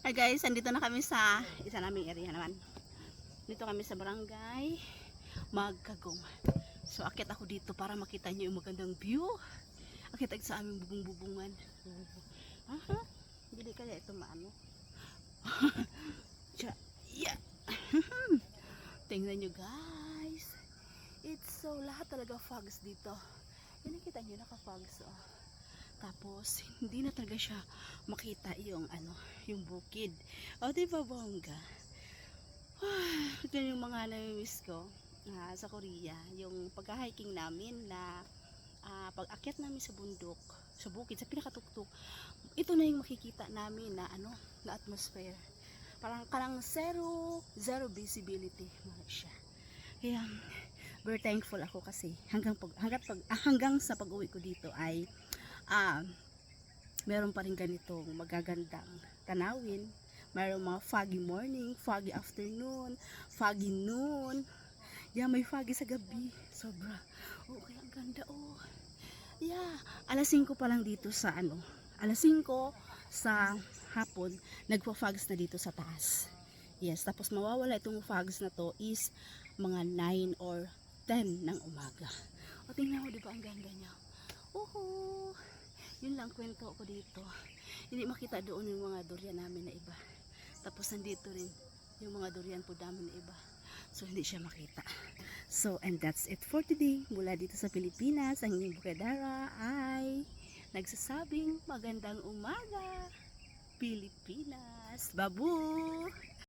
Hi guys, andito na kami sa isa naming area naman. Dito kami sa barangay Magkagong. So akit ako dito para makita nyo yung magandang view. Akit ako sa aming bubong-bubungan. Aha, hindi kaya ito maano. Yeah. Tingnan nyo guys. It's so lahat talaga fogs dito. Yan nakita nyo, naka-fogs oh. Tapos hindi na talaga siya makita yung ano, yung bukid. O diba bongga? Ito yung mga nami-miss ko sa Korea, yung pag-hiking namin na pag-akyat namin sa bundok, sa bukid, sa pinakatuktok. Ito na yung makikita namin na ano, na atmosphere. Parang zero visibility mga siya. Kaya very thankful ako kasi hanggang sa pag-uwi ko dito ay meron pa rin ganitong magagandang tanawin. Meron mga foggy morning, foggy afternoon, foggy noon. Yeah, may foggy sa gabi. Sobra. Oh, kaya ang ganda oh. Yeah, alas 5 pa lang dito sa ano. Alas 5 sa hapon, nagpo-fogs na dito sa taas. Yes, tapos mawawala itong fogs na to is mga 9 or 10 ng umaga. O tingnan mo, di ba ang ganda niya? Uhu! Yun lang kwento ko dito. Hindi makita doon yung mga durian namin na iba. Tapos nandito rin yung mga durian po namin na iba. So hindi siya makita. So and that's it for today. Mula dito sa Pilipinas, ang inyong bukadara ay nagsasabing magandang umaga Pilipinas. Babu!